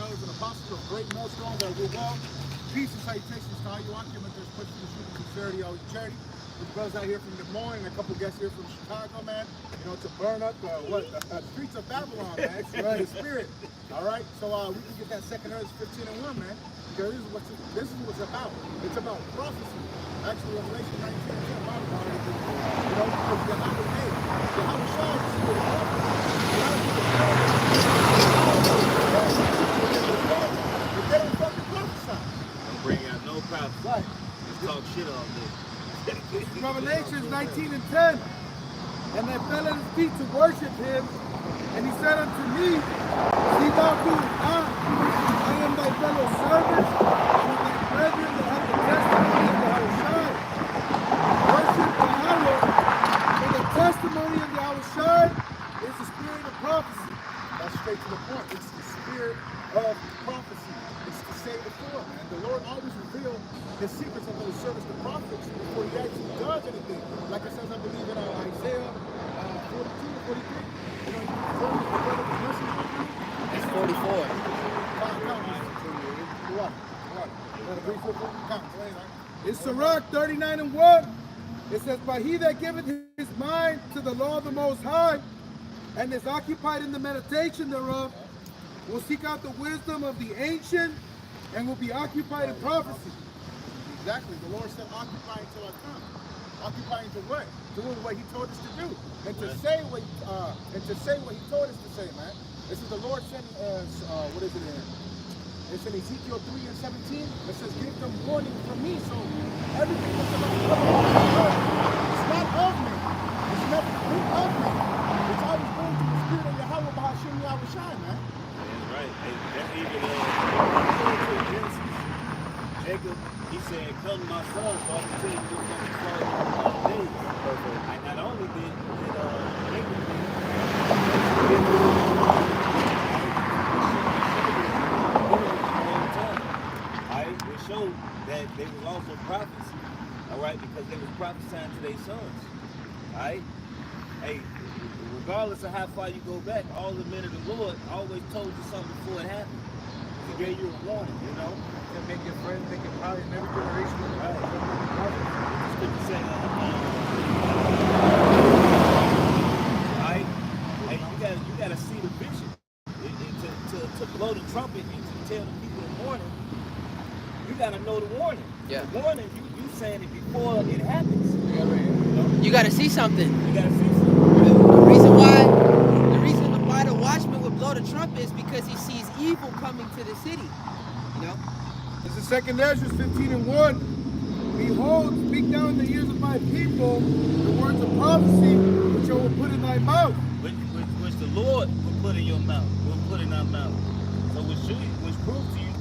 brothers and apostles of great millstone that will go. Peace and salutations to all you occupants, pushing the truth and sincerity, always charity. With brothers out here from Des Moines and a couple guests here from Chicago, man. You know, to burn up the streets of Babylon, man. Right. The spirit. All right. So we can get that second Ezra 15 and 1, man. Because this is what's about. It's about prophecy. Actually, Revelation 19 and 10. You know, because the Yahweh Shai is the spirit of prophecy. But they don't fucking prophesy. Don't bring out no prophecy. Right. Just talk shit all day. Revelation 19 and 10. And they fell at his feet to worship him. And he said unto me, see thou do it not. I am thy fellow servant, and of thy brethren that have the testimony of Yahweh Shai. Worship Yahweh, for the testimony of Yahweh Shai is the spirit of prophecy. That's straight to the point. It's the spirit of prophecy. It's to say before, man. The Lord always reveals his secrets of those service to prophets before he actually does anything. Like it says, I believe in Isaiah 42 or 43. You know, It's 44. It's Sirach 39 and 1. It says, but he that giveth his mind to the law of the Most High, and is occupied in the meditation thereof, will seek out the wisdom of the ancient, and will be occupied in prophecy. Exactly. The Lord said, occupy until I come. Occupy into what? Doing what he told us to do. And to say what he told us to say, man. This is the Lord said, what is it in? It's in Ezekiel 3 and 17. It says, give them warning from me. So everything that's about to come it's not of me. It's never been of me. It's always going through the spirit of Yahweh Bahashim Yahweh Shai, man. Yeah, right. Hey, that's even Genesis. Jacob, he said, come to my son, so I can tell you what's going to fall in all days. Perfect. And not only did Jacob it showed that they was also prophets, all right, because they was prophesying to their sons, all right? Hey, regardless of how far you go back, all the men of the Lord always told you something before it happened. He gave you a warning, you know? And make your friends, make it probably in every generation. Right? Hey, you gotta see the vision. To blow the trumpet and to tell the people the warning, you gotta know the warning. Yeah. The warning, you saying it before it happens. You gotta see something. You gotta see something. The reason why the watchman would blow the trumpet is because he sees evil coming to the city. You know? This is 2 Ezra 15 and 1. Behold, speak now in the ears of my people the words of prophecy which I will put in thy mouth. Which the Lord will put in your mouth, will put in our mouth. So which proves to you,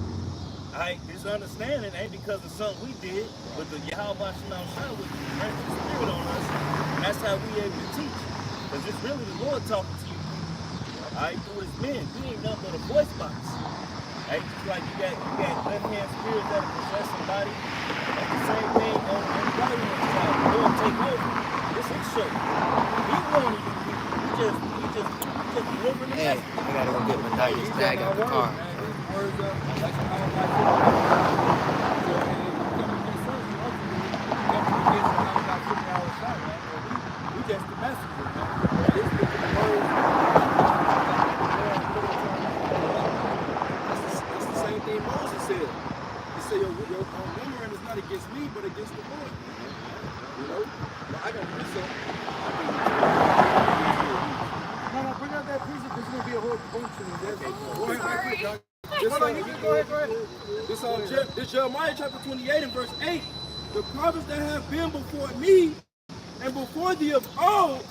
this understanding ain't because of something we did, but the Yahweh Shalom Shah was the spirit on us, and that's how we able to teach. Because it's really the Lord talking to you, through his men. We ain't nothing but a voice box. Just like you got left-hand spirits that possess somebody. That's the same thing on the right-hand side. The Lord take over. This is show. He warning you people. He just delivering the message. I gotta go get my diaper's bag out the car. We just the messenger, man. That's the same thing Moses said. He said, your memory is not against me, but against the Lord. You know? But I don't think so. No, bring out that piece because it's going to be a whole function in this. Go ahead. This Jeremiah chapter 28 and verse 8. The prophets that have been before me and before thee of old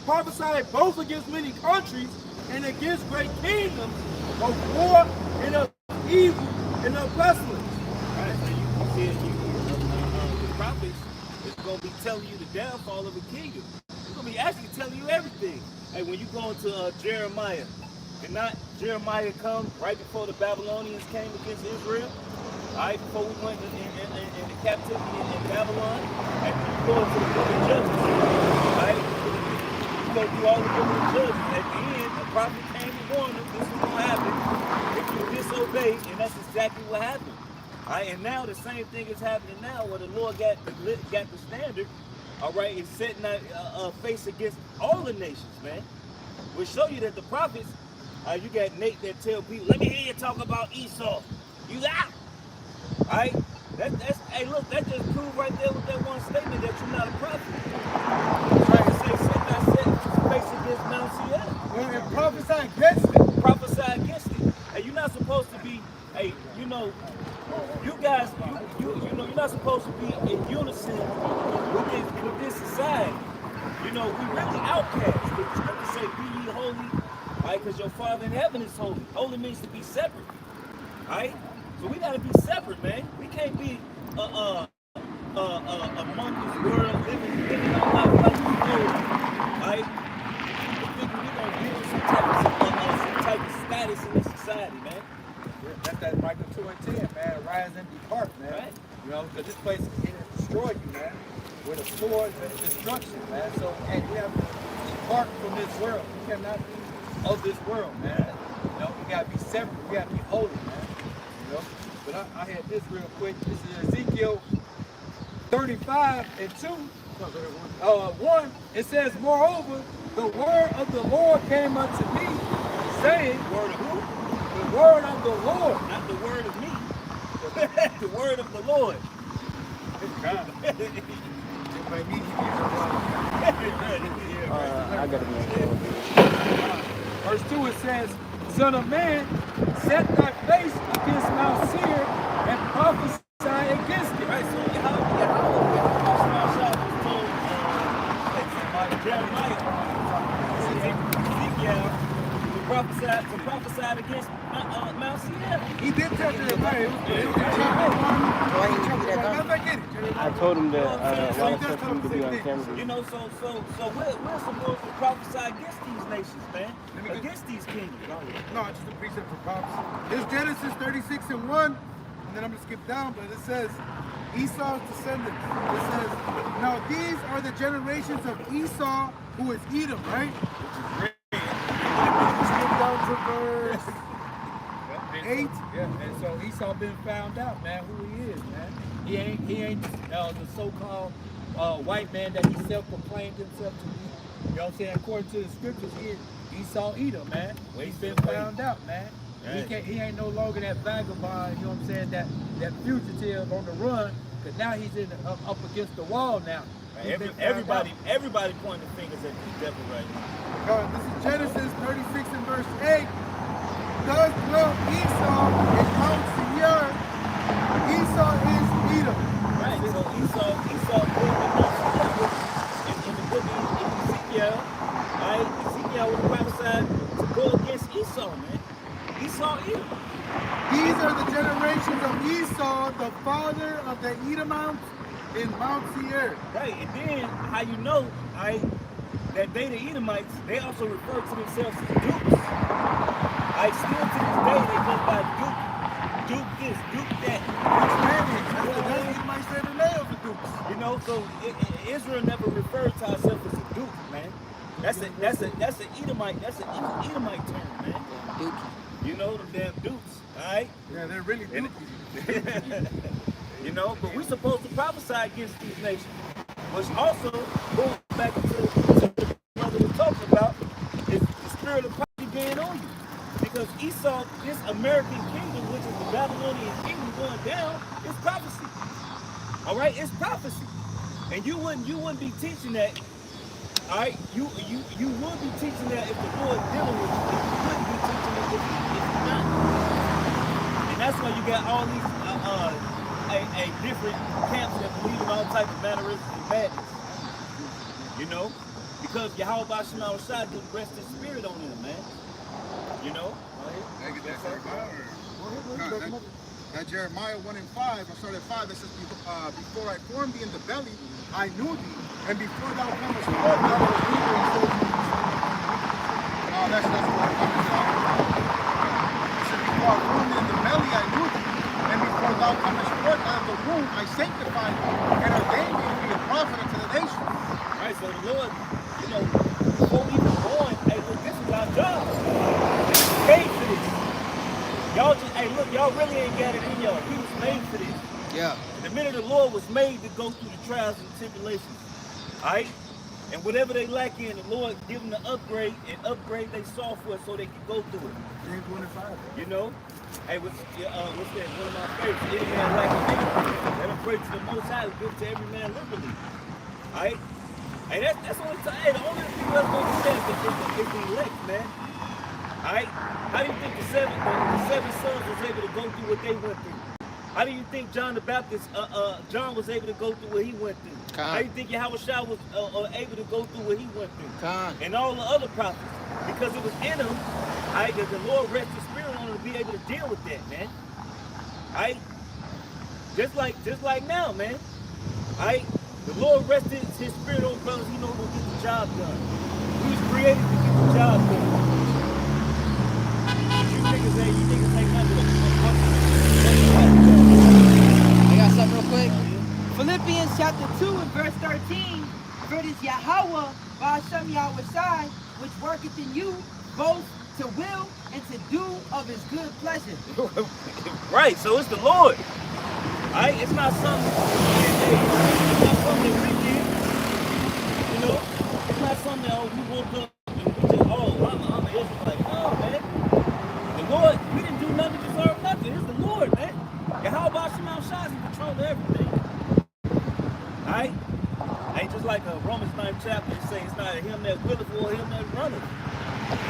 prophesied both against many countries and against great kingdoms of war and of evil and of pestilence. Right, so you said the prophets is going to be telling you the downfall of a kingdom. It's going to be actually telling you everything. Hey, when you go into Jeremiah, did not Jeremiah come right before the Babylonians came against Israel? All right, before we went in captivity in Babylon, and you go into the book of Judges, right? You go through all the book of Judges. At the end, the prophet came and warned them this is going to happen. If you disobey obeyed, and that's exactly what happened. All right, and now the same thing is happening now, where the Lord got the standard. All right, it's setting a face against all the nations, man. We'll show you that the prophets. You got Nate that tell people, let me hear you talk about Esau. You out. All right? Hey, look, that just proved right there with that one statement that you're not a prophet. Right? It says, set thy face against Mount Seir. And prophesy against it. Prophesy against it. Hey, you're not supposed to be, hey, you know, you guys, you know, you're not supposed to be in unison with this society. You know, we really outcasts. The scripture say, be ye holy, right? Because your Father in heaven is holy. Holy means to be separate, right? So we gotta be separate, man. We can't be among this world, living our life like we do, right? We think we're gonna build some type of status in this society, man. That's that Micah 2 and 10, man. Rise and depart, man. Right. You know, because this place is here to destroy you, man. With a sword and destruction, man. So, and we have to depart from this world. We cannot be of this world, man. You know, we gotta be separate. We gotta be holy, man. You know, but I had this real quick. This is Ezekiel 35 and 2. 1. It says, moreover, the word of the Lord came unto me, saying, Word of who? the word of the Lord. Not the word of me. The word of the Lord. I gotta be on. Verse 2, it says, son of man, set thy face against Mount Seir and prophesy against it. Right, so Yahweh was told Jeremiah, Ezekiel, to prophesy against Mount Seir. He did tell Jeremiah. I told him that a lot of stuff need to be on camera. You know, so we're supposed to prophesy against these nations, man, against these kingdoms. No, just a precept for prophecy. It's Genesis 36 and 1, and then I'm going to skip down, but it says Esau's descendants. It says, now these are the generations of Esau, who is Edom, right? Skip down to verse 8. Yeah, and so Esau been found out, man, who he is, man. He ain't the so-called white man that he self-proclaimed himself to be. You know what I'm saying? According to the scriptures, Esau Edom, man. He's been found out, man. Right. He ain't no longer that vagabond, you know what I'm saying, that fugitive on the run, because now he's up against the wall now. Right. Everybody pointing fingers at the devil right now. This is Genesis 36 and verse 8. Thus dwelt Esau in Mount Seir. Esau is Edom. Right, so Esau lived in Mount Seir in the book of Ezekiel. Right? Ezekiel was prophesied to go against Esau, man. Esau, Edom. These are the generations of Esau, the father of the Edomites in Mount Seir. Right, and then how you know, right, that they, the Edomites, they also refer to themselves as dukes. Right, still to this day they go by Duke this, Duke that. That's Edomite favorite nails, the dukes. You know, so Israel never referred to herself as a duke, man. That's an Edomite term, man. Duke. You know, them damn dukes, all right? Yeah, they're really dukes. You know, but we're supposed to prophesy against these nations, which also goes back to the brother we're talking about, is the spirit of prophecy being on you. Because Esau, this American kingdom, which is the Babylonian kingdom going down, is prophecy. All right, it's prophecy. And you wouldn't be teaching that. All right, you would be teaching that if the Lord dealing with you. You wouldn't be teaching it if you're not. And that's why you got all these different camps that believe in all types of mannerisms and madness. You know, because Yahweh Shema Shai didn't rest his spirit on them, man. You know. That Jeremiah 1 and 5, I started at 5, it says, before I formed thee in the belly, I knew thee, and before thou comest forth, I was eager and so that's what I'm coming It said, before I formed thee in the belly, I knew thee, and before thou comest forth out of the womb, I sanctified thee, and ordained thee to be a prophet unto the nations. Right, so the Lord, you know, before we even born, hey, look, this is our job. He paid for this. Y'all just, hey, look, y'all really ain't got it in y'all. He was made for this. Yeah. The minute the Lord was made to go through the trials and tribulations. All right? And whatever they lack in, the Lord give them the upgrade and upgrade their software so they can go through it. James 1:5. You know? Hey, what's that? One of my favorites. Any man lacking anything, let him pray to the Most High and give to every man liberally. All right? Hey, that's only time. Hey, the only people that's going to do that is the elect, man. All right? How do you think the seven sons was able to go through what they went through? How do you think John the Baptist, John was able to go through what he went through? How do you think Yahweh Shah was able to go through what he went through? And all the other prophets. Because it was in them, right, that the Lord rested his spirit on them to be able to deal with that, man. Right? Just like now, man. Right? The Lord rested his spirit on brothers, he knows we'll get the job done. We was created to get the job done. You niggas ain't nothing. I got something real quick. Philippians chapter 2 and verse 13. For it is Yahweh, Ba'ashem Yahweh Shai, which worketh in you, both to will and to do of his good pleasure. Right, so it's the Lord. Right? It's not something that we did. You know? It's not something that we woke up and we just, I'm an Israelite. No, man. The Lord, we didn't do nothing to deserve nothing. It's the Lord, man. And how about Shemau Shai is in control of everything? Alright? Ain't just like Romans 9th chapter, it says it's not him that willeth or him that runneth.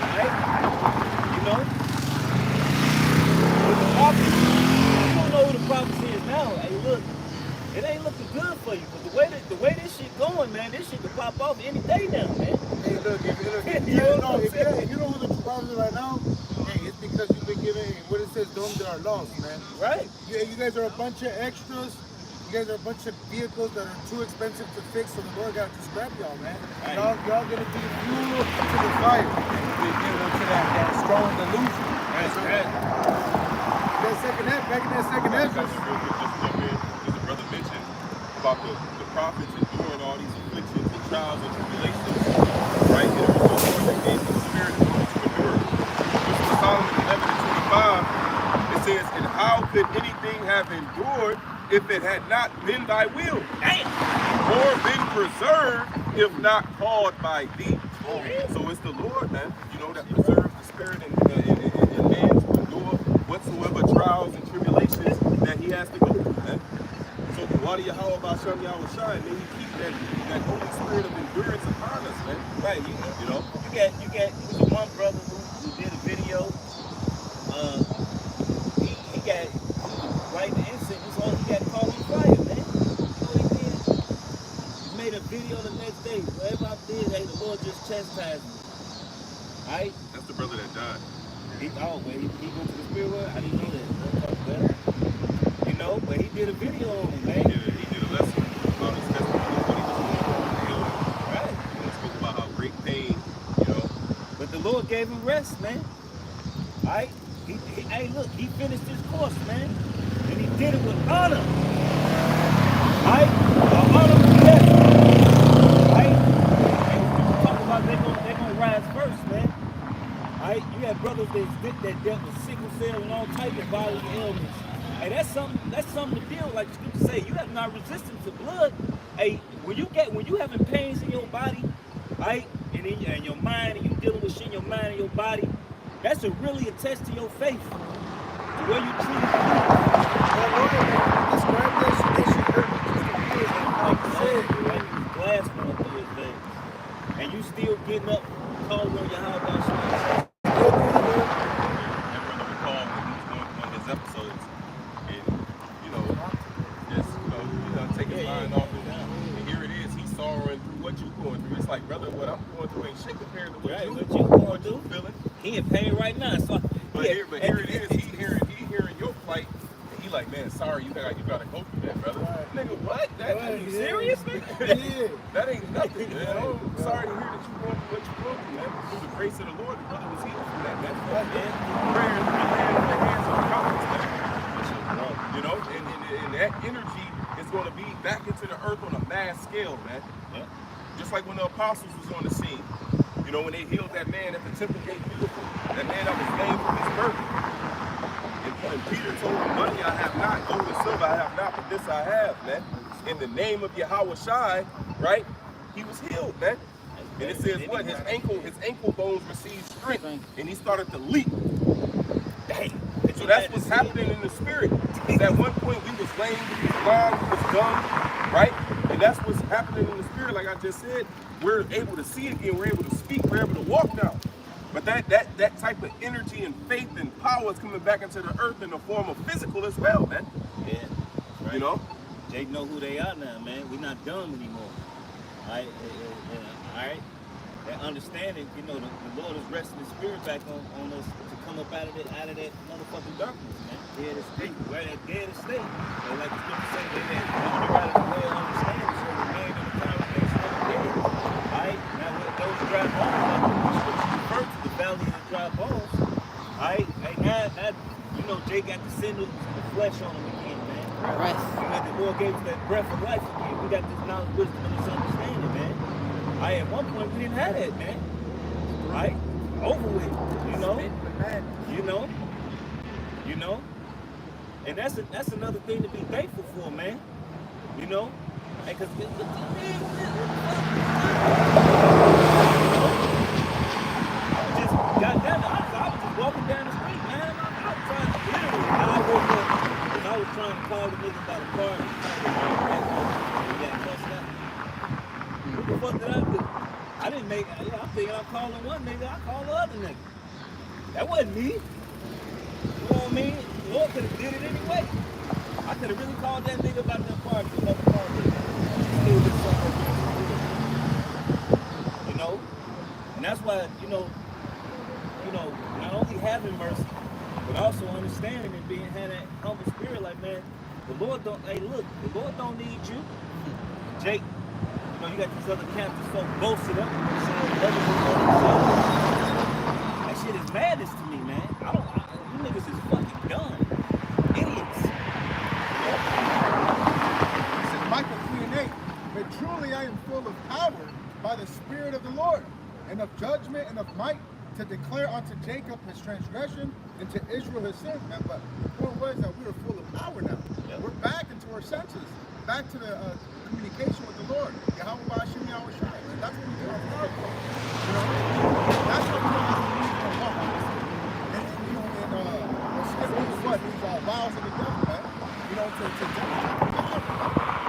Alright? You know? With the prophets, you don't know who the prophets is now. Hey, look, it ain't looking good for you. Because the way this shit going, man, this shit could pop off any day now, man. Hey, look, if you know who the prophets are right now, hey, it's because you've been given what it says, those that are lost, man. Right. You guys are a bunch of extras. You guys are a bunch of vehicles that are too expensive to fix, so the Lord got to scrap y'all, man. Right. Y'all gonna be the fuel to the fire. To that strong delusion. That's so, right. Back in that second half. Just jump in, as the brother mentioned, about the prophets enduring all these afflictions and trials and tribulations, right? And it was the Lord that gave them the spirit in order to endure. This is Solomon 11 and 25. It says, and how could anything have endured if it had not been thy will? Or been preserved if not called by thee? So it's the Lord, man, you know, that preserves the spirit in man to endure whatsoever trials and tribulations that he has to go through, man. So why do Yahweh Ba'ashem Yahweh Shai, and then he keep that Holy Spirit of endurance upon us, man. Right, you know, you got one brother who did a video. He got right the instant was on. He got caught on fire, man. You know what he did? He made a video the next day. Whatever I did, hey, the Lord just chastised me. Right? That's the brother that died. He went to the spirit world. I didn't know that. You know, but he did a video on it, man. He did a lesson about his testimony, what he was going through, the healing. Right. And he spoke about how great pain, you know. But the Lord gave him rest, man. All right? Hey, look, he finished his course, man. And he did it with honor. All right? Honor with death. All right? And people talk about they're gonna rise first, man. All right? You have brothers that dealt with sickle cell and all types of bodily ailments. Hey, that's something to deal with. Like the scripture say, you have not resistance to blood. Hey, when you having pains in your body, right, and in your mind, and you dealing with shit in your mind and your body, that's a really attest to your faith. The way you treat it. Describe that shit hurt me. Like glass going through his veins. And you still getting up, calling on Yahweh Ba'ashem. That brother recalled when he was going through one of his episodes, and just take his mind off it. And here it is, he's sorrowing through what you going through. It's like, brother, what I'm going through ain't shit compared to what you feeling. He in pain right now. So But here it is, he hearing your plight, and he like, man, sorry, you gotta go through that, brother. Nigga, what? Are you serious, man? Yeah. That ain't nothing, man. I'm sorry to hear that you going through what you going through, man. Through the grace of the Lord, the brother was healed from that, man. Prayer in the hands of the prophets, man. You know, and that energy is going to be back into the earth on a mass scale, man. Just like when the apostles was on the scene. You know, when they healed that man at the temple gate, beautiful. That man that was lame from his birth. You And Peter told him, money I have not, gold and silver I have not, but this I have, man. In the name of Yahweh Shai, right? He was healed, man. And it says what? His ankle bones received strength, and he started to leap. Hey, so that's what's happening in the spirit. Because at one point we was lame, we was blind, we was dumb, right? And that's what's happening in the spirit. Like I just said, we're able to see again, we're able to speak, we're able to walk now. But that type of energy and faith and power is coming back into the earth in the form of physical as well, man. Yeah, right. You know? They know who they are now, man. We're not dumb anymore. All right? All right? That understanding, you know, the Lord is resting His spirit back on us to come up out of that motherfucking darkness, man. Dead estate. We're at that dead estate. And like the scripture says, they're out of the way of understanding, so remain in the congregation of the dead. All right? Now, with those dry bones, like the scripture referred to the valley of the dry bones. All right? Hey, now, you know, Jay got the sinews and the flesh on him again, man. Right. And when the Lord gave us that breath of life again, we got this knowledge, wisdom, and this understanding, man. At one point we didn't have that, man. Right? Over with, you know. And that's another thing to be thankful for, man. You know? Because I was just walking down the street, man. I was trying to literally, I woke up because I was trying to call the nigga by the car and what the fuck did I do? I didn't make, I'm thinking I'm calling one nigga, I call the other nigga. That wasn't me. You know what I mean? The Lord could have did it anyway. I could have really called that nigga about that party, another party. Still did something. You know? And that's why, you know, not only having mercy, but also understanding and having that humble spirit, like, man, the Lord don't, hey, look, the Lord don't need you. Jake, you know, you got these other captains so boasted up. That shit is madness to me, man. You niggas is fucking dumb. Idiots. This is Micah 3:8. But truly I am full of power by the Spirit of the Lord, and of judgment and of might, to declare unto Jacob his transgression and to Israel his sin. Man, but the point was that we are full of power now. Yep. We're back into our senses, back to the communication with the Lord. Yahweh Ba'ashim Yahweh Shai. That's what we do our power for. You know? That's what we know how to use our walk. And skipping is what? These vows of the devil, man. You know, to demonstrate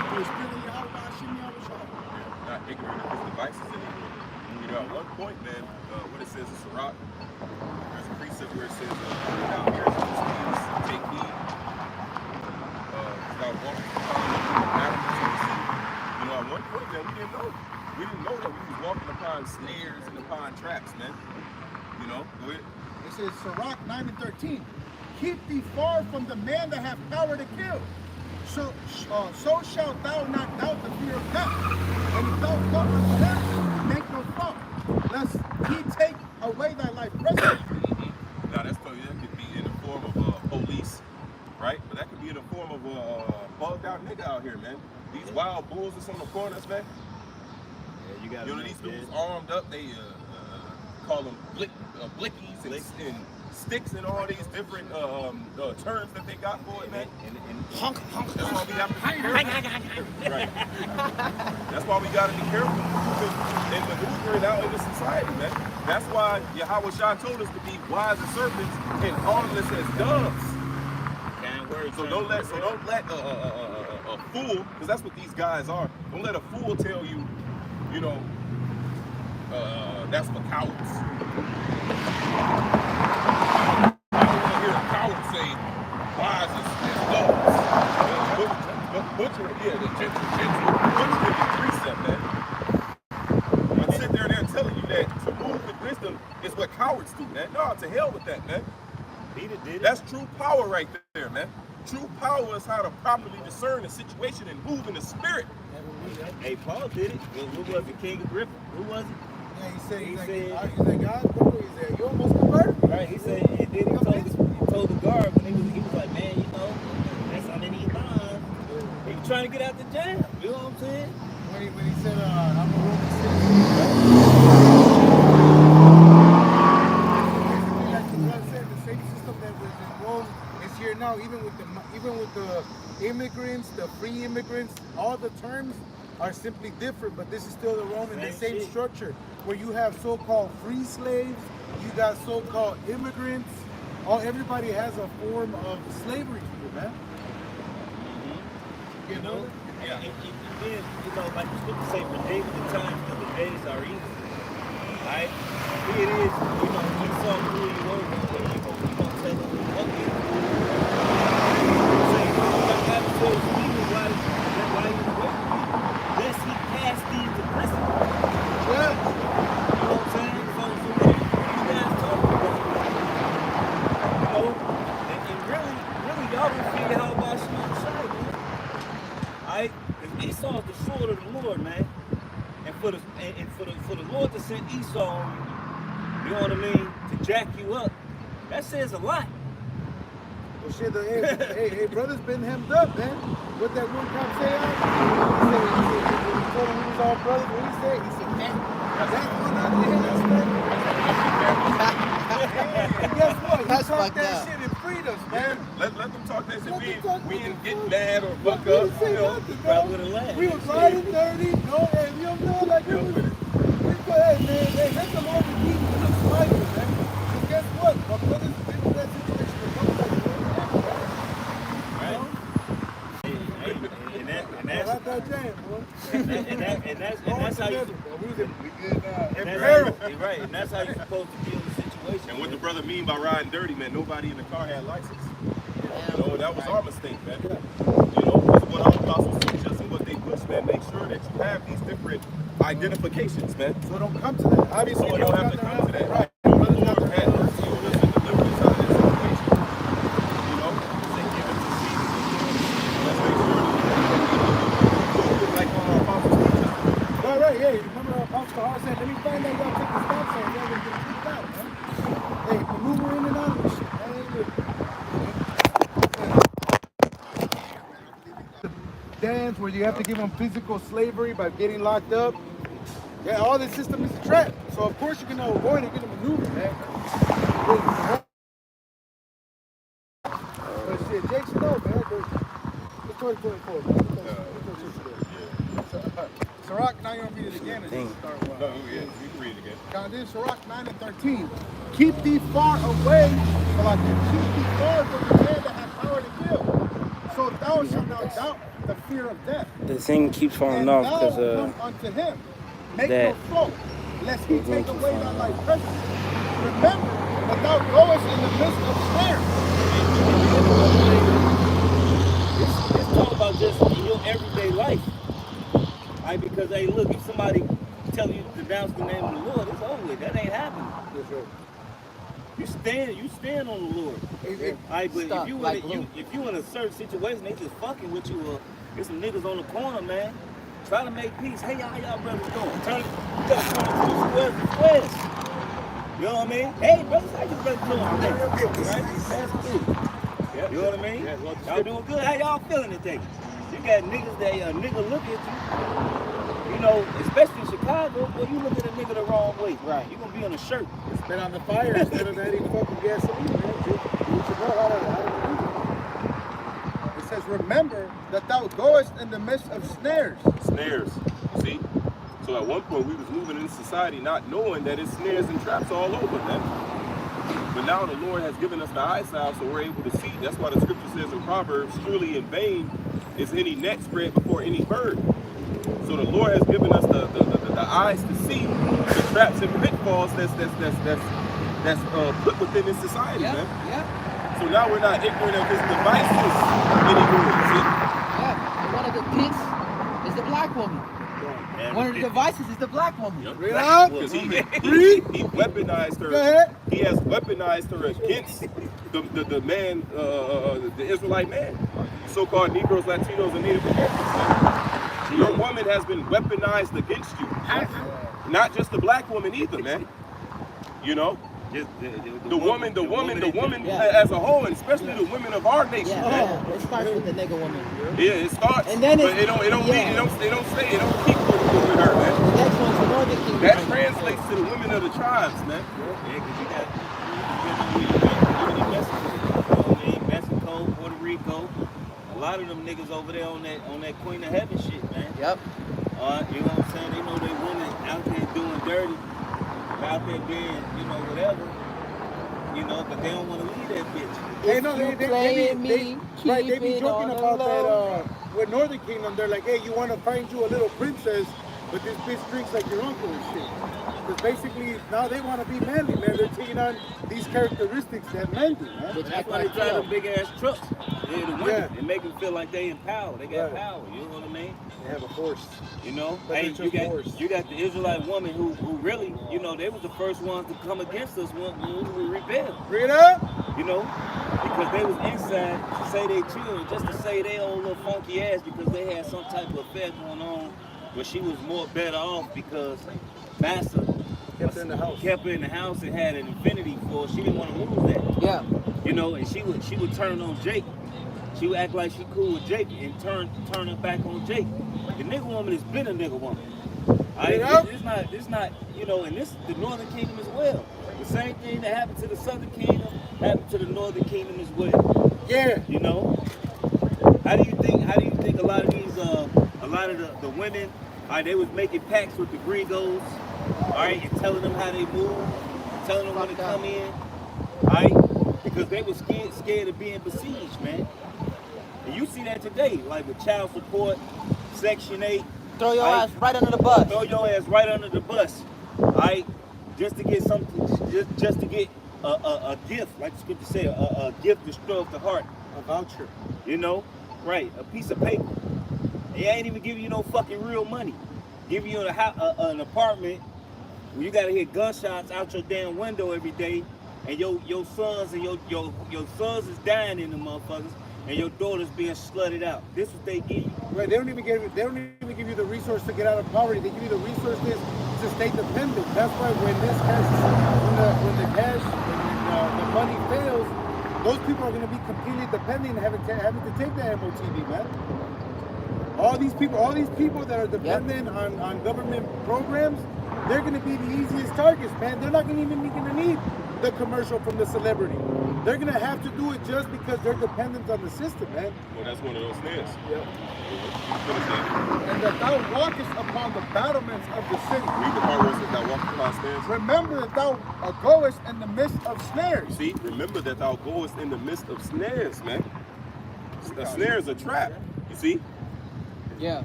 the Spirit of Yahweh Ba'ashim Yahweh Shai. Yeah, not ignorant of his devices anymore. You know, at one point, man, what it says in Sirach, there's a precept where it says, now here's the things, take heed, without walking upon Africans. You know, at one point, man, we didn't know. We didn't know that we was walking upon snares and upon traps, man. You know, go ahead. It says, Sirach 9:13, keep thee far from the man that hath power to kill. So shalt thou not doubt the fear of death. And if thou come unto him, make no fault, lest he take away thy life presently. Now that's probably, that could be in the form of police, right? But that could be in the form of a bugged out nigga out here, man. These wild bulls that's on the corners, man. Yeah, you got. You know, these dudes armed up. They call them blickies and sticks and all these different terms that they got for it, man. And honk. That's why we have to be careful. Right. That's why we gotta be careful and maneuvering out in the society, man. That's why Yahweh Shai told us to be wise as serpents and harmless as doves. So don't let a fool, because that's what these guys are. Don't let a fool tell you, you know, that's for cowards. I don't want to hear a coward say wise as doves. Butcher, yeah, the butcher is precept, man. But sit there and they're telling you that to move with wisdom is what cowards do, man. No, to hell with that, man. Peter did it. That's true power right there, man. True power is how to properly discern the situation and move in the spirit. Hey, Paul did it. Who was it? King Agrippa? Who was it? Yeah, he said, God, he said, you almost converted me. Right, he said, and then he told the guard when he was like, man, you know, that's how many you mind. He was trying to get out the jam. You know what I'm saying? When he said, I'm a Roman citizen. Basically, like the God said, the same system that was in Rome is here even with the immigrants, the free immigrants, all the terms are simply different, but this is still the Roman, the same structure, where you have so-called free slaves, you got so-called immigrants. Everybody has a form of slavery here, man. You know? Yeah. And then, you know, like you scripture say, for days the times of the days are evil. Right? Here it is, you know, you saw who you were, you gonna tell them what you say, what happened to his people, why you were with me? Lest he cast thee into prison. Yeah. You know what I'm saying? So what you guys talking about? You know? And really, y'all don't figure out why she on the side, man. Alright? Because Esau is the sword of the Lord, man. And for the Lord to send Esau on you know what I mean, to jack you up, that says a lot. Well, shit, hey, brother's been hemmed up, man. What that one cop say? He told him we was all brothers. What he say? He said, man, that's one out there. And guess what? He talked that shit and freed us, man. Let them talk that shit. We didn't get mad or fuck up. You know, we was riding dirty. No, hey, you know, like it was. Hey, man, hey, let the Lord be us fighting, man. And guess what? My brother's been in that situation a couple times. That's that jam, boy. And that's how you. We good now. Right, and that's how you're supposed to deal with the situation. And what the brother mean by riding dirty, man? Nobody in the car had license. You know, that was our mistake, man. You know, what our apostles teach us and what they push, man. Make sure that you have these different identifications, man. So don't come to that. Obviously, so you don't have to come to that. Right. The Lord had mercy on us and delivered us out of this situation. You know, say give it to Jesus. Let's make sure that like our apostles teach us. All right, yeah. You remember our apostle Paul said, let me find out y'all take the stop sign. Y'all gonna get kicked out, man. Hey, maneuver in and out of this shit. That ain't good. Dance where you have to give them physical slavery by getting locked up. Yeah, all this system is a trap. So of course you can avoid it, get a maneuver, man. But shit, Jake should know, man. It's 2024, man. Sirach, now you're gonna read it again and just start No, yeah, you can read it again. God, this is Sirach 9 and 13. Keep thee far away, like keep thee far from the man that hath power to kill. So thou shalt not doubt the fear of death. The thing keeps falling And off thou because come unto him. Make no fault, lest he take away thy life precious. Remember that thou goest in the midst of snares. It's talking about just in your everyday life. Right? Because, hey, look, if somebody tell you to denounce the name of the Lord, it's over with. That ain't happening. That's right. You stand on the Lord. Right? But if you in a certain situation, they just fucking with you. There's some niggas on the corner, man. Try to make peace. Hey, how y'all brothers doing? You gotta come to the squares. You know what I mean? Hey, brothers, how you brothers doing? Right? That's cool. You know what I mean? Y'all doing good? How y'all feeling today? You got niggas that a nigga look at you. You know, especially in Chicago, boy, you look at a nigga the wrong way. Right. You gonna be on a shirt. Spit on the fire instead of that eating fucking gasoline, man. It says, remember that thou goest in the midst of snares. Snares. See? So at one point we was moving in society not knowing that it's snares and traps all over, man. But now the Lord has given us the eyesight so we're able to see. That's why the scripture says in Proverbs, surely in vain is any net spread before any bird. So the Lord has given us the eyes to see the traps and pitfalls that's put within this society, man. Yeah. So now we're not ignorant of his devices anymore. See? Yeah. One of the pits is the black woman. Yeah, One of the devices is the black woman. Yep. Because he weaponized her. He has weaponized her against the man, the Israelite man. So-called Negroes, Latinos, and Native Americans. Your woman has been weaponized against you. Not just the black woman either, man. You know? The woman as a whole, and especially the women of our nation. Yeah, it starts with the nigga woman. Yeah, it starts. And then but it don't keep with her, man. The next one's the Northern Kingdom. That translates to the women of the tribes, man. Yeah, because you got Mexico, Puerto Rico. A lot of them niggas over there on that Queen of Heaven shit, man. Yep. You know what I'm saying? They know they women out there doing dirty, out there being, you know, whatever. You know, but they don't want to leave that bitch. Hey, no, they be joking on about the that with Northern Kingdom. They're like, hey, you want to find you a little princess, but this bitch drinks like your uncle and shit. Because basically, now they want to be manly, man. They're taking on these characteristics that men do, man. That's why they drive them big ass trucks. They're the women. Yeah. They make them feel like they in power. They got power. You know what I mean? They have a force. You know, But hey, they're just you got the Israelite woman who really, you know, they was the first ones to come against us when we rebelled. Bring it up. You know, because they was inside to say they children, just to say they old little funky ass because they had some type of affair going on, where she was more better off because Massa Kept her in the house. Kept her in the house and had an infinity for her. She didn't want to lose that. Yeah. You know, and she would turn on Jake. She would act like she cool with Jake and turn her back on Jake. The nigga woman has been a nigga woman. It's not, you know, and this the Northern Kingdom as well. The same thing that happened to the Southern Kingdom happened to the Northern Kingdom as well. Yeah. You know? How do you think a lot of these the women, they was making pacts with the gringos, and telling them how they move, telling them when to come in, because they were scared of being besieged, man. And you see that today, like with child support, Section 8. Throw your ass right under the bus. Throw your ass right under the bus, just to get something, just to get a gift, like the scripture say, a gift to stir up the heart. A voucher. You know, right? A piece of paper. They ain't even giving you no fucking real money. Giving you an apartment where you gotta hear gunshots out your damn window every day, and your sons and your sons is dying in the motherfuckers, and your daughter's being slutted out. This is what they give you. Right, they don't even give you the resource to get out of poverty. They give you the resources to stay dependent. That's why when the money fails, those people are going to be completely dependent and having to take the MOTV, man. All these people that are dependent on government programs, they're going to be the easiest targets, man. They're not going to need the commercial from the celebrity. They're going to have to do it just because they're dependent on the system, man. Well, that's one of those snares. Yep. And that thou walkest upon the battlements of the city. Read the part where it says thou walkest upon snares. Remember that thou goest in the midst of snares. See, remember that thou goest in the midst of snares, man. A snare is a trap, you see? Yeah.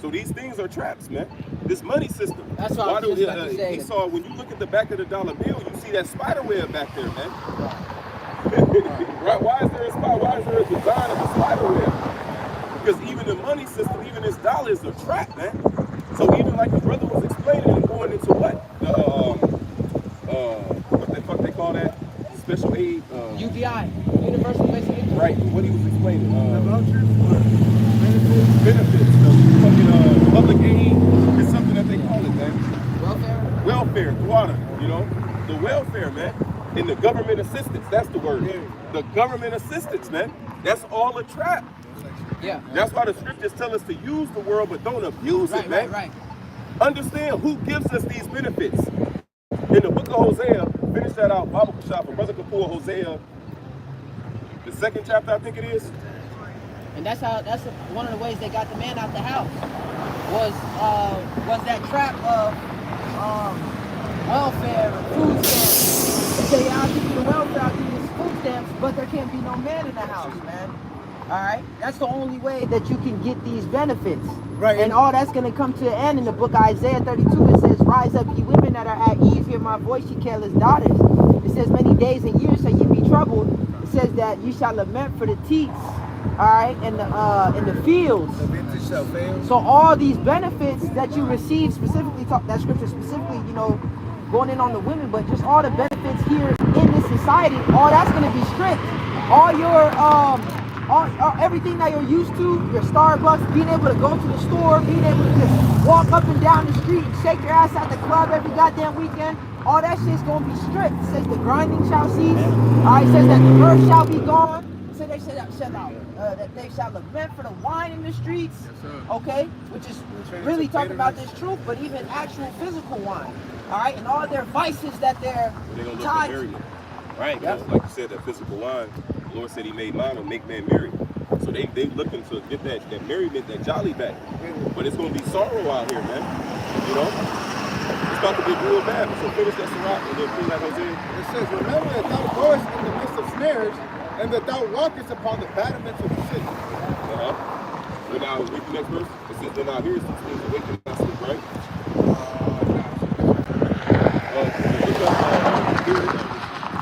So these things are traps, man. This money system. That's what I was just about to say. Esau, when you look at the back of the dollar bill, you see that spider web back there, man. Right? Why is there a spider? Why is there a design of a spider web? Because even the money system, even this dollar is a trap, man. So even like the brother was explaining and going into what the fuck they call that? Special aid. UBI, Universal Basic Income. Right. What he was explaining. The vouchers? Benefits. The fucking public aid is something that they call it, man. Welfare. Welfare, water, you know, the welfare, man, and the government assistance. That's the word. The government assistance, man. That's all a trap. Yeah. That's why the scriptures tell us to use the world, but don't abuse it, man. Right. Understand who gives us these benefits. In the book of Hosea, finish that out, Bible shop, for Brother Kapoor, Hosea, the 2nd chapter, I think it is. And that's one of the ways they got the man out the house was that trap of welfare and food stamps. They say, I'll give you the welfare, I'll give you the food stamps, but there can't be no man in the house, man. All right? That's the only way that you can get these benefits. Right. And all that's going to come to an end in the book of Isaiah 32. It says, rise up, ye women that are at ease, hear my voice, ye careless daughters. It says, many days and years shall ye be troubled. It says that you shall lament for the teats, all right, in the fields. The vintage shall fail. So all these benefits that you receive, specifically, that scripture specifically, you know, going in on the women, but just all the benefits here in this society, all that's going to be stripped. All your everything that you're used to, your Starbucks, being able to go to the store, being able to just walk up and down the street and shake your ass at the club every goddamn weekend, all that shit's going to be stripped. It says the grinding shall cease. All right, it says that the mirth shall be gone. So they said that they shall lament for the wine in the streets, okay, which is really talking about this truth, but even actual physical wine, all right, and all their vices that they're They're going to look tied for to. merriment. Right. Because, like you said, that physical wine, Lord said he made mine and make man merry. So they looking to get that merriment, that jolly back. But it's gonna be sorrow out here, man. You know? It's about to get real bad. So finish that Sirach and then bring that Hosea. It says, remember that thou goest in the midst of snares, and that thou walkest upon the battlements of the city. But now read the next verse. It says, then now here's these things awaken not sleep, right?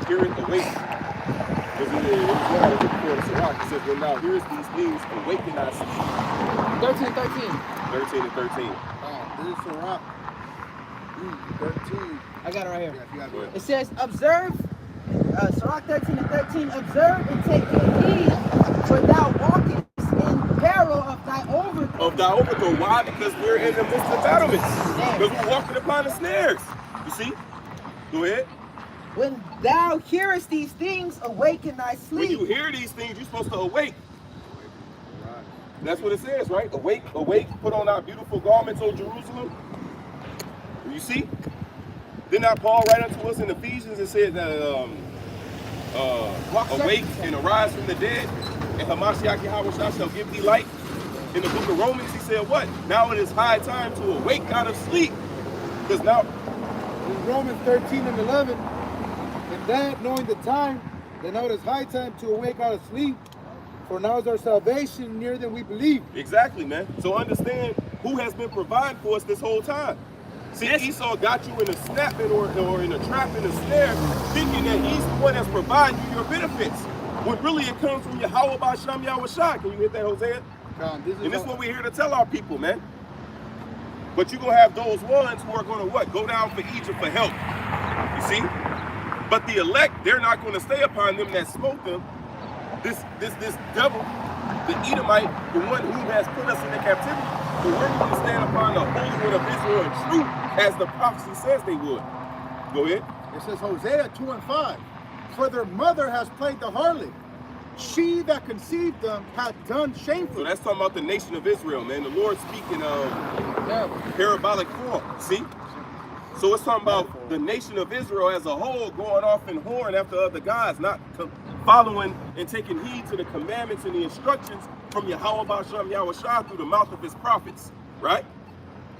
Hearing awake. Because it was what I was looking for in Sirach. It says, well, now here's these things awaken not sleep. 13 and 13. 13 and 13. This is Sirach 13. I got it right here. Yeah, you got it. It says, observe, Sirach 13 and 13, observe and take heed, for thou walkest in peril of thy overthrow. Of thy overthrow. Why? Because we're in the midst of battlements. Because we're walking upon the snares. You see? Go ahead. When thou hearest these things, awaken thy sleep. When you hear these things, you're supposed to awake. That's what it says, right? Awake, awake, put on our beautiful garments, O Jerusalem. You see? Did not Paul write unto us in Ephesians and said that awake and arise from the dead, and Hamashiach Yahweh shall give thee light? In the book of Romans, he said what? Now it is high time to awake out of sleep. Because now, In Romans 13 and 11, and that, knowing the time, that now it is high time to awake out of sleep, for now is our salvation nearer than we believe. exactly, man. So understand who has been providing for us this whole time. See, Esau got you in a snapping or in a trap, in a snare, thinking that he's the one that's providing you your benefits. When really it comes from Yahweh B'Shem Yahweh Shai. Can you hit that, Hosea? And this is what we're here to tell our people, man. But you're going to have those ones who are going to what? Go down for Egypt for help. You see? But the elect, they're not going to stay upon them that smote them. This devil, the Edomite, the one who has put us into captivity, but we're going to stand upon the Holy One of Israel in truth, as the prophecy says they would. Go ahead. It says Hosea 2 and 5. For their mother has played the harlot. She that conceived them hath done shamefully. So that's talking about the nation of Israel, man. The Lord speaking parabolic form. See? So it's talking about the nation of Israel as a whole going off and whoring after other gods, not following and taking heed to the commandments and the instructions from Yahweh B'Shem Yahweh Shai through the mouth of his prophets. Right?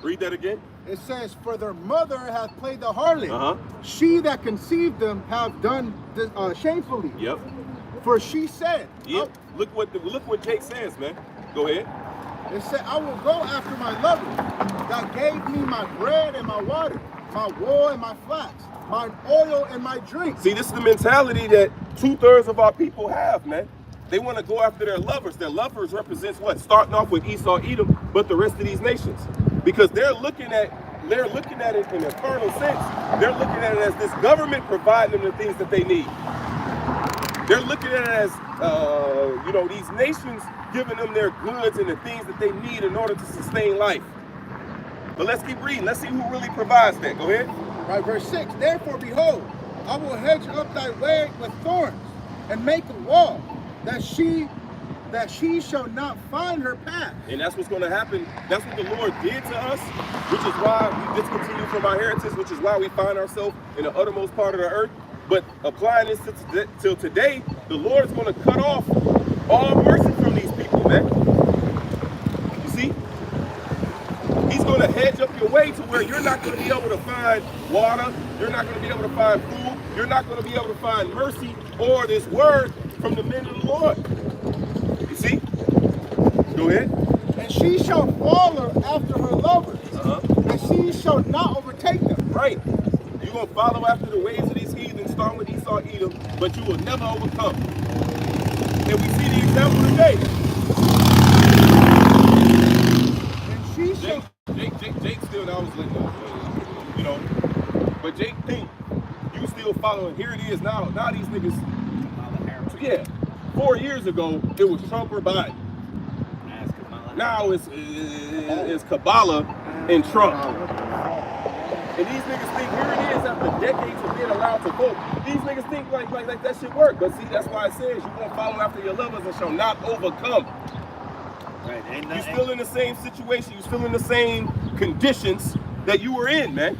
Read that again. It says, for their mother hath played the harlot. She that conceived them have done shamefully. Yep. For she said, Yep. Look what Jake says, man. Go ahead. It said, I will go after my lover that gave me my bread and my water, my wool and my flax, my oil and my drink. See, this is the mentality that 2/3 of our people have, man. They want to go after their lovers. Their lovers represents what? Starting off with Esau, Edom, but the rest of these nations. Because they're looking at it in a carnal sense. They're looking at it as this government providing them the things that they need. They're looking at it as, these nations giving them their goods and the things that they need in order to sustain life. But let's keep reading. Let's see who really provides that. Go ahead. Right, verse 6. Therefore, behold, I will hedge up thy way with thorns and make a wall that she shall not find her path. And that's what's going to happen. That's what the Lord did to us, which is why we discontinue from our heritage, which is why we find ourselves in the uttermost part of the earth. But applying this till today, the Lord is going to cut off all mercy from these people, man. You see? He's going to hedge up your way to where you're not going to be able to find water. You're not going to be able to find food. You're not going to be able to find mercy or this word from the men of the Lord. You see? Go ahead. And she shall follow after her lovers, and she shall not overtake them. Right. You're going to follow after the ways of these heathens, starting with Esau, Edom, but you will never overcome. And we see the example today. And she shall... Jake still, I was letting but Jake think you still following. Here it is now. Now these niggas, yeah, 4 years ago, it was Trump or Biden. Now it's Kabbalah and Trump. And these niggas think, here it is, after decades of being allowed to vote, these niggas think like that shit work. But see, that's why it says you won't follow after your lovers and shall not overcome. Right. You're still in the same situation, you're still in the same conditions that you were in, man.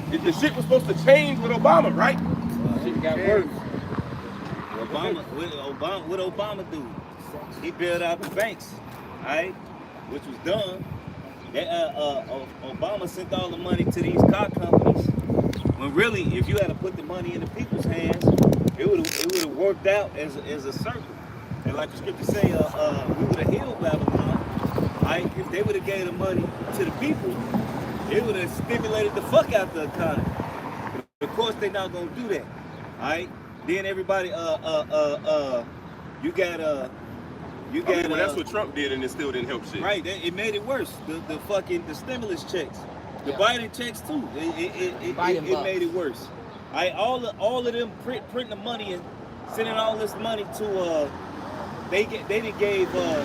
The shit was supposed to change with Obama, right? Shit got worse. What Obama do? He bailed out the banks, right? Which was done. Obama sent all the money to these car companies. When really, if you had to put the money in the people's hands, it would have worked out as a circle. And like the scripture say, we would have healed Babylon, right? If they would have gave the money to the people, it would have stimulated the fuck out the economy. But of course, they're not gonna do that, right? Then everybody, you got. Well, that's what Trump did, and it still didn't help shit. Right, it made it worse. The stimulus checks, the Biden checks too. It made it worse. All of them printing the money and sending all this money to they didn't gave the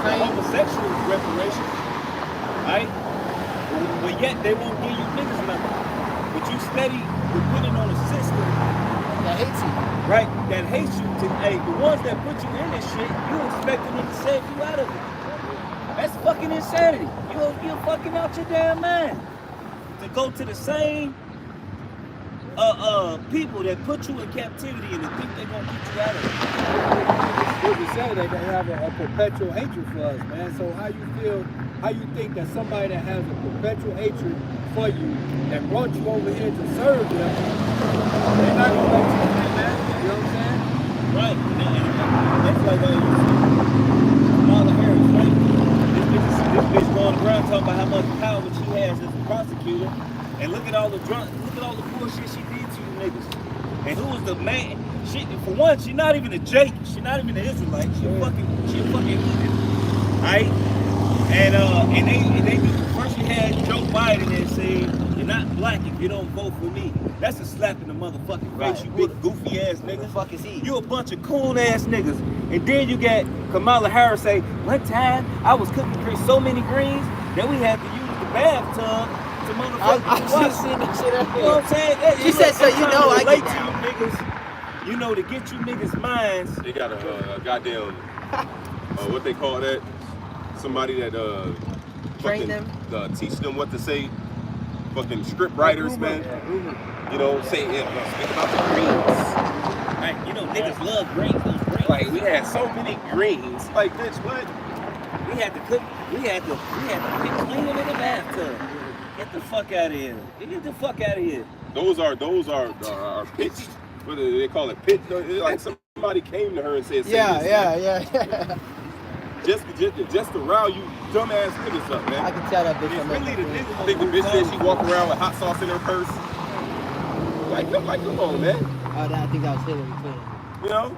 homosexual reparations, right? But yet they won't give you niggas nothing. But you steady putting on a system that hates you. Right, that hates you. The ones that put you in this shit, you expecting them to save you out of it. That's fucking insanity. You're fucking out your damn mind. To go to the same people that put you in captivity and to think they're gonna get you out of it. What you say, they have a perpetual hatred for us, man. So how you think that somebody that has a perpetual hatred for you, that brought you over here to serve them, they're not gonna let you in, man. You know what I'm saying? Right. That's like Kamala Harris, right? This bitch going around talking about how much power she has as a prosecutor, and look at all the bullshit she did to you niggas. And who was the man? For one, she's not even a Jake. She's not even an Israelite. She a fucking heathen, right? And they first you had Joe Biden and said, "You're not black if you don't vote for me." That's a slap in the motherfucking face, you big goofy ass nigga. Who the fuck is he? You a bunch of cool ass niggas. And then you got Kamala Harris say, "One time I was cooking so many greens that we had to use the bathtub to motherfucking I just seen that shit up You know what I'm saying? She said, so you know I get to you niggas. You know, to get you niggas' minds. They got a goddamn, what they call that? Somebody that train them, teach them what to say. Fucking script writers, man. You know, say speak about the greens. Right, you know, niggas love greens. Those greens. Like we had so many greens. Like bitch, what? We had to cook. We had to clean them in the bathtub. Get the fuck out of here. Get the fuck out of here. Those are pitched. What do they call it? Pitch. Like somebody came to her and said, yeah. Just to rile you dumbass niggas up, man. I can tell that bitch. I think the bitch said she walk around with hot sauce in her purse. Like come on, man. Oh, I think that was Hillary Clinton. You know?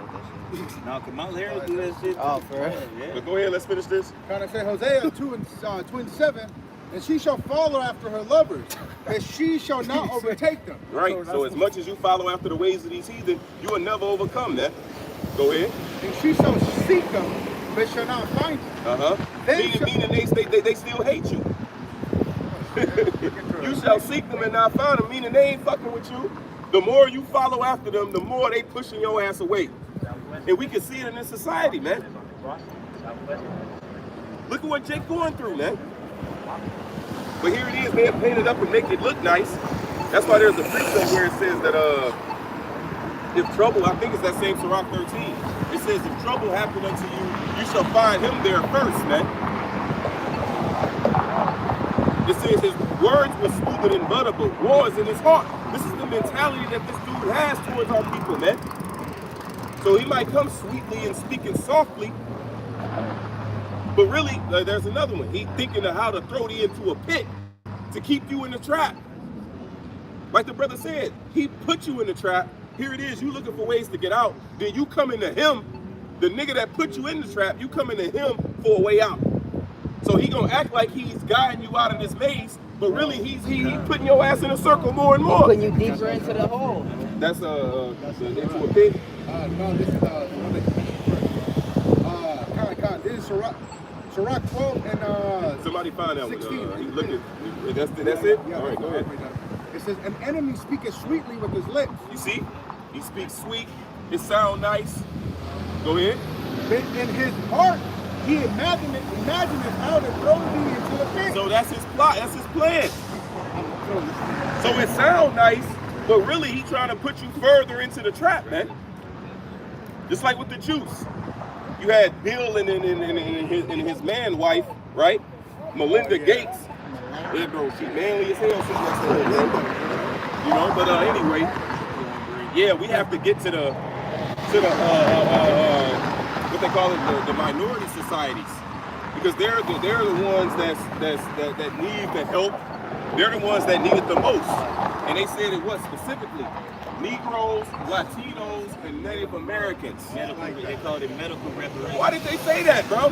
No, Kamala Harris do that shit. Oh, for real? Yeah. But go ahead, let's finish this. Kind of say Hosea 2:27, and she shall follow after her lovers, and she shall not overtake them. Right. So as much as you follow after the ways of these heathen, you will never overcome that. Go ahead. And she shall seek them, but shall not find them. Meaning they still hate you. You shall seek them and not find them, meaning they ain't fucking with you. The more you follow after them, the more they pushing your ass away. And we can see it in this society, man. Look at what Jake going through, man. But here it is, they paint it up and make it look nice. That's why there's a precept where it says that if trouble, I think it's that same Sirach 13. It says if trouble happened unto you, you shall find him there first, man. It says his words were smoother than butter, but war is in his heart. This is the mentality that this dude has towards our people, man. So he might come sweetly and speaking softly, but really, there's another one. He's thinking of how to throw thee into a pit to keep you in the trap. Like the brother said, he put you in the trap. Here it is, you looking for ways to get out. Then you come into him, the nigga that put you in the trap, you come into him for a way out. So he gonna act like he's guiding you out of this maze, but really he's putting your ass in a circle more and more. Putting you deeper into the hole. That's into a pit. No, this is this is Sirach 12 and Somebody find that 16. one. He's looking. That's it? Yeah, all right, go ahead. It says, an enemy speaketh sweetly with his lips. You see? He speaks sweet. It sounds nice. Go ahead. But in his heart, he imagineth how to throw thee into the pit. So that's his plot. That's his plan. So it sounds nice, but really he trying to put you further into the trap, man. Just like with the juice. You had Bill and his man wife, right? Melinda Gates. Yeah, bro, she manly as hell since that story, bro. You know, but anyway, yeah, we have to get to the what they call it, the minority societies, because they're the ones that need the help. They're the ones that need it the most. And they said it was specifically Negroes, Latinos, and Native Americans. They call it medical reparations. Why did they say that, bro?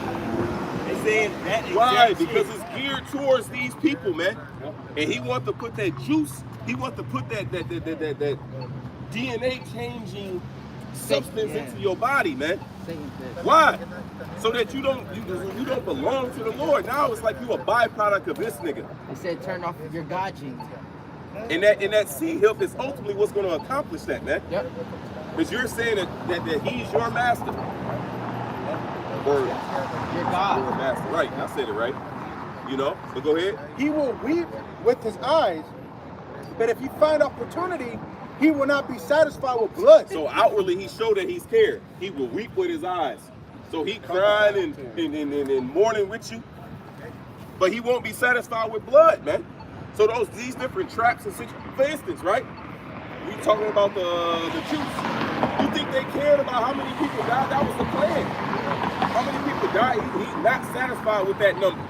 They said that. Why? Because it's geared towards these people, man. And he wants to put that juice. He wants to put that DNA changing substance into your body, man. Why? So that you don't belong to the Lord. Now it's like you a byproduct of this nigga. They said turn off your God genes. And that seed help is ultimately what's going to accomplish that, man. Yep. Because you're saying that he's your master. Or Your God. your master. Right, I said it right. You know, but go ahead. He will weep with his eyes, but if he find opportunity, he will not be satisfied with blood. So outwardly he showed that he's scared. He will weep with his eyes. So he crying and mourning with you, but he won't be satisfied with blood, man. So these different traps and situations. For instance, right? We talking about the Jews. You think they cared about how many people died? That was the plan. How many people died? He's not satisfied with that number.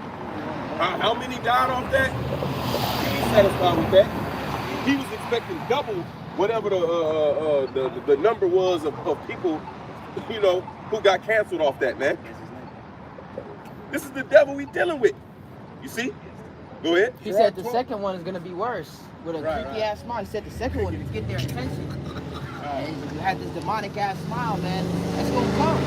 How many died off that? He ain't satisfied with that. He was expecting double whatever the number was of people, you know, who got canceled off that, man. This is the devil we dealing with. You see? Go ahead. He said the second one is going to be worse with a creepy ass smile. He said the second one is get their attention. And you had this demonic ass smile, man. That's going to come.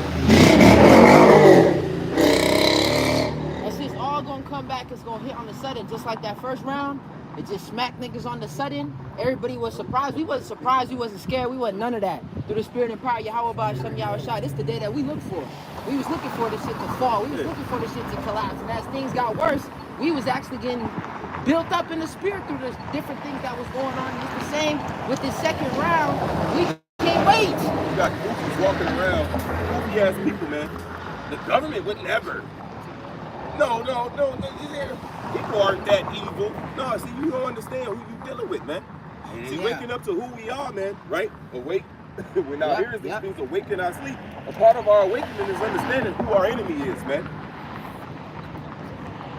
That's just all going to come back. It's going to hit on the sudden, just like that first round. It just smacked niggas on the sudden. Everybody was surprised. We wasn't surprised. We wasn't scared. We wasn't none of that. Through the spirit and power, Yahweh Ba'ashem Yahushua. This is the day that we look for. We was looking for this shit to fall. We was looking for this shit to collapse. And as things got worse, we was actually getting built up in the spirit through the different things that was going on. It's the same with this second round. We can't wait. You got goofies walking around, goofy ass people, man. The government would never. No. People aren't that evil. No, see, you don't understand who you dealing with, man. See, waking up to who we are, man, right? Awake. We're now here is these things awaken our sleep. A part of our awakening is understanding who our enemy is, man.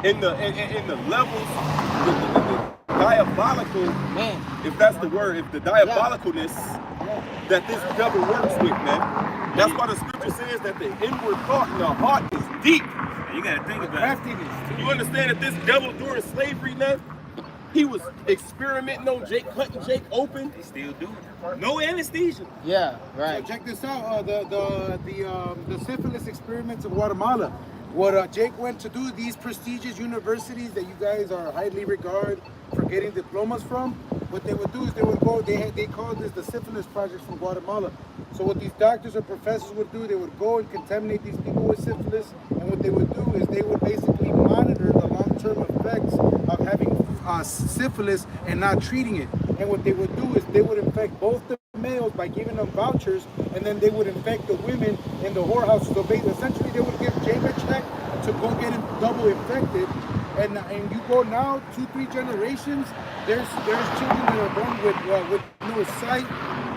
In the levels, the diabolical, man, if that's the word, if the diabolicalness that this devil works with, man. That's why the scripture says that the inward thought in the heart is deep. You gotta think about it. You understand that this devil during slavery, man, he was experimenting on Jake, cutting Jake open. They still doing it. No anesthesia. yeah, right. So check this out. The syphilis experiments in Guatemala. What Jake went to do, these prestigious universities that you guys are highly regard for getting diplomas from, what they would do is they would go, they called this the syphilis project from Guatemala. So what these doctors or professors would do, they would go and contaminate these people with syphilis, and what they would do is they would basically monitor the long-term effects of having syphilis and not treating it. And what they would do is they would infect both the males by giving them vouchers, and then they would infect the women in the whorehouses. So essentially they would give Jake a check to go get him double infected. And you go now 2-3 generations, there's children that are born with no sight,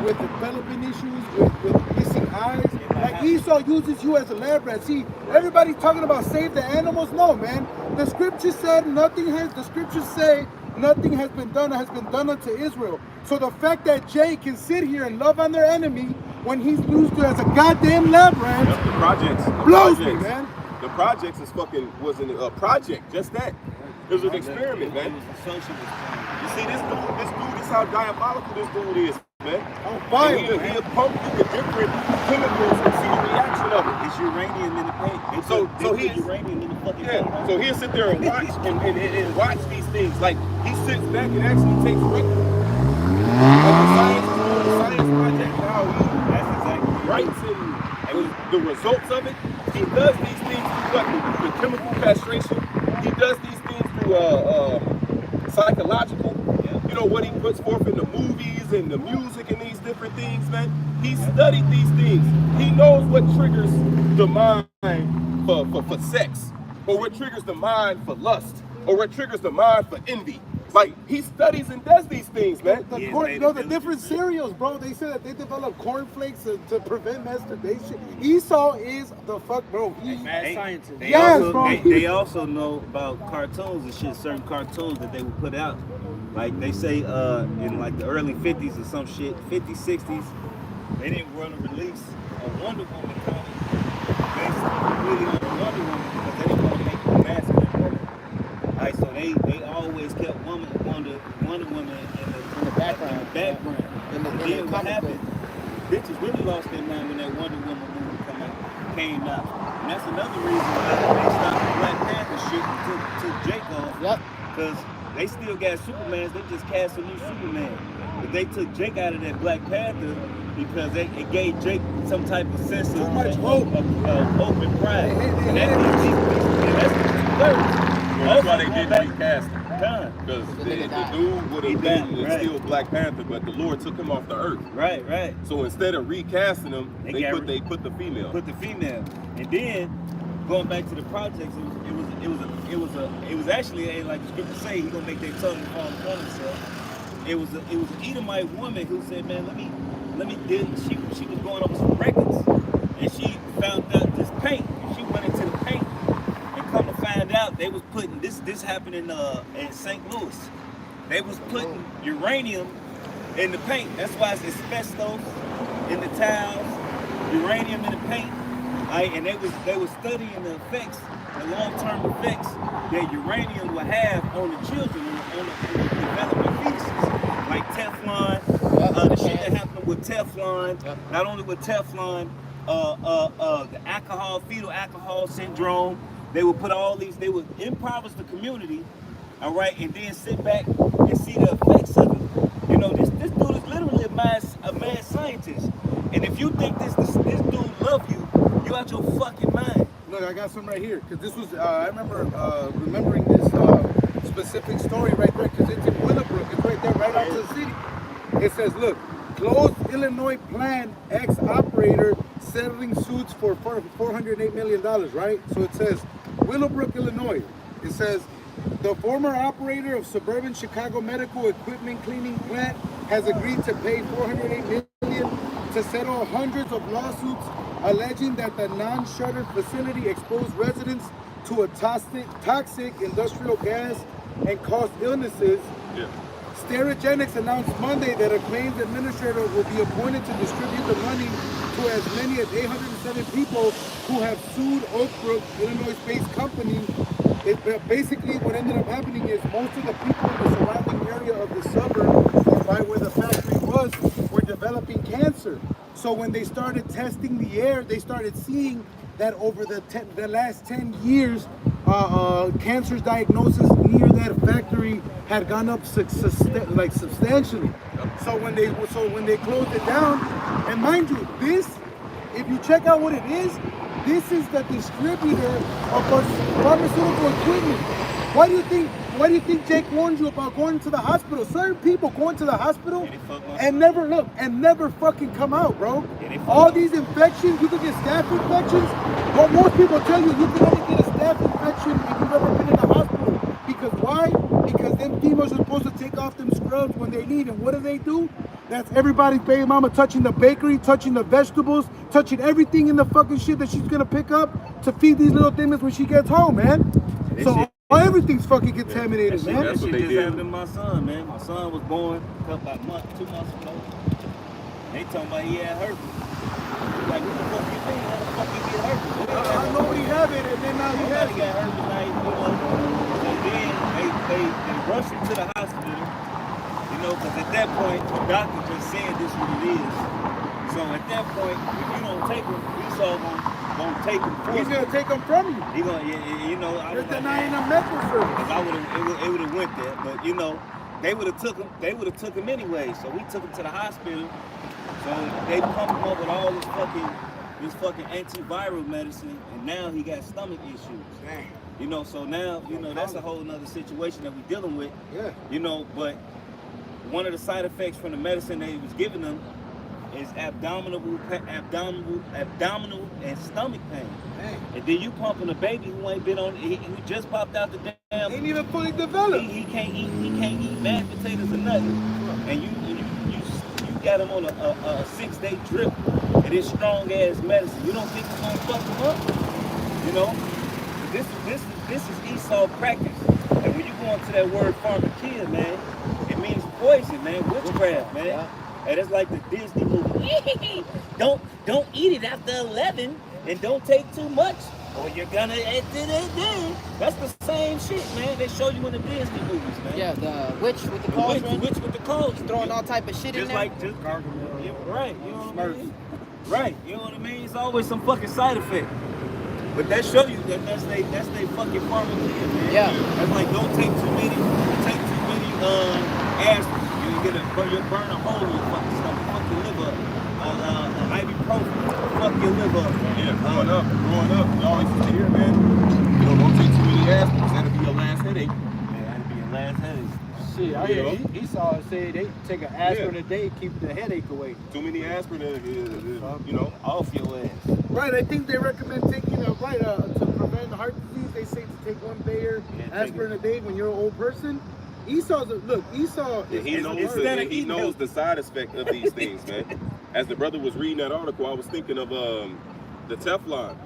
with developing issues, with missing eyes. Like Esau uses you as a lab rat. See, everybody's talking about save the animals. No, man. The scriptures said the scriptures say nothing has been done unto Israel. So the fact that Jay can sit here and love on their enemy when he's used to as a goddamn lab rat, the projects blows me, man. The projects wasn't a project, just that. It was an experiment, man. You see, this dude is how diabolical this dude is, man. He'll pump you with different chemicals and see the reaction of it. It's uranium in the paint. So he's uranium in the fucking paint. So he'll sit there and watch and watch these things. Like he sits back and actually takes records of the science project, how he writes and the results of it. He does these things through the chemical castration. He does these things through psychological. You you know, what he puts forth in the movies and the music and these different things, man. He studied these things. He knows what triggers the mind for sex, or what triggers the mind for lust, or what triggers the mind for envy. Like, he studies and does these things, man. The different cereals, bro. They said that they developed cornflakes to prevent masturbation. Esau is the fuck, bro. Mad scientist. They also know about cartoons and shit, certain cartoons that they would put out. Like they say in like the early 50s or some shit, 50s, 60s, they didn't want to release a Wonder Woman comic based really on the Wonder Woman because they didn't want to make the masculine woman. Alright, so they always kept Wonder Woman in the background. And then what happened? Bitches really lost their mind when that Wonder Woman movie came out. And that's another reason why they stopped the Black Panther shit and took Jake off. Yep. Because they still got Supermans, they just cast a new Superman. But they took Jake out of that Black Panther because it gave Jake some type of sense of hope and pride. And that's two-thirds. Well, that's why they didn't recast him. Because the dude would have been still Black Panther, but the Lord took him off the earth. Right. So instead of recasting him, they put the female. And then going back to the projects, it was actually like the scripture say, he's gonna make their tongue fall upon himself. It was an Edomite woman who said, man, let me deal. She was going over some records, and she found out this paint. And she went into the paint. Come to find out, they was putting this happened in St. Louis. They was putting uranium in the paint. That's why it's asbestos in the tiles, uranium in the paint. Right? And they was studying the effects, the long-term effects that uranium will have on the children, on the developing fetuses, like Teflon. The shit that happened with Teflon. Not only with Teflon, the fetal alcohol syndrome. They would put all these, they would impoverish the community, all right, and then sit back and see the effects of it. You know, this dude is literally a mad scientist. And if you think this dude love you, you out your fucking mind. Look, I got some right here, because this was, I remember remembering this specific story right there, because it's in Willowbrook. It's right there, right out to the city. It says, look, closed Illinois plant ex-operator settling suits for $408 million, right? So it says, Willowbrook, Illinois. It says, the former operator of suburban Chicago medical equipment cleaning plant has agreed to pay $408 million to settle hundreds of lawsuits alleging that the non-shuttered facility exposed residents to a toxic industrial gas and caused illnesses. Yeah. Sterigenics announced Monday that a claims administrator will be appointed to distribute the money to as many as 807 people who have sued Oak Brook, Illinois-based company. Basically, what ended up happening is most of the people in the surrounding area of the suburb, or by where the factory was, were developing cancer. So when they started testing the air, they started seeing that over the last 10 years, cancer diagnosis near that factory had gone up substantially. So when they closed it down, and mind you, this, if you check out what it is, this is the distributor of pharmaceutical equipment. Why do you think Jake warned you about going to the hospital? Certain people going to the hospital and never fucking come out, bro. All these infections, you could get staph infections, but most people tell you can only get a staph infection if you've ever been in the hospital. Because why? Because them females are supposed to take off them scrubs when they leave, and what do? That's everybody's baby mama touching the bakery, touching the vegetables, touching everything in the fucking shit that she's gonna pick up to feed these little demons when she gets home, man. So everything's fucking contaminated, man. That shit just happened to my son, man. My son was born about 2 months ago. They talking about he had herpes. Like, what the fuck you think? How the fuck you get herpes? I know he have it, and then now he has it. Got herpes, like, so then they rushed him to the hospital, because at that point, the doctor just said this what it is. So at that point, if you don't take him, Esau gonna take him. He's gonna take him from you. He gonna, You're denying him medical service. It would have went there, but they would have took him. They would have took him anyway. So we took him to the hospital. So they pumped him up with all this fucking antiviral medicine, and now he got stomach issues. Dang. So now that's a whole nother situation that we're dealing with. Yeah. But one of the side effects from the medicine they was giving them is abdominal and stomach pain. Dang. And then you pumping a baby who ain't been on, who just popped out the damn. Ain't even fully developed. He can't eat mashed potatoes or nothing. And you got him on a 6-day drip and this strong ass medicine. You don't think it's gonna fuck him up? You know? This is Esau practice. And when you go into that word pharmakia, man, it means poison, man, witchcraft, man. Yeah. And it's like the Disney movie. don't eat it after 11 and don't take too much or you're gonna That's the same shit, man. They show you in the Disney movies, man. Yeah, the witch with the The cauldron. witch with the cauldron. Throwing all type of shit in Just there. like, yeah, right, you know what I mean? Right, you know what I mean? It's always some fucking side effect. But that show you that's they fucking pharmacia, man. Yeah. That's like don't take too many aspirin. You burn a hole in your fucking stomach, fuck your liver. Ibuprofen, fuck your liver. Yeah, growing up, you always used to hear, man, you know, don't take too many aspirins, that'll be your last headache. Yeah, that'd be your last headache. Shit, I hear Esau say they take an aspirin a day, keep the headache away. Too many aspirin, you know, Off your ass. Right, I think they recommend taking to prevent heart disease. They say to take 1 Bayer aspirin a day when you're an old person. Esau he knows the side effect of these things, man. As the brother was reading that article, I was thinking of the Teflon.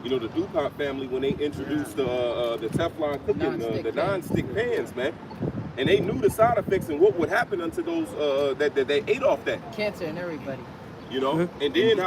You know, the DuPont family when they introduced the Teflon cooking, the non-stick pans, man. And they knew the side effects and what would happen unto those that they ate off that. Cancer and everybody. You know, and then how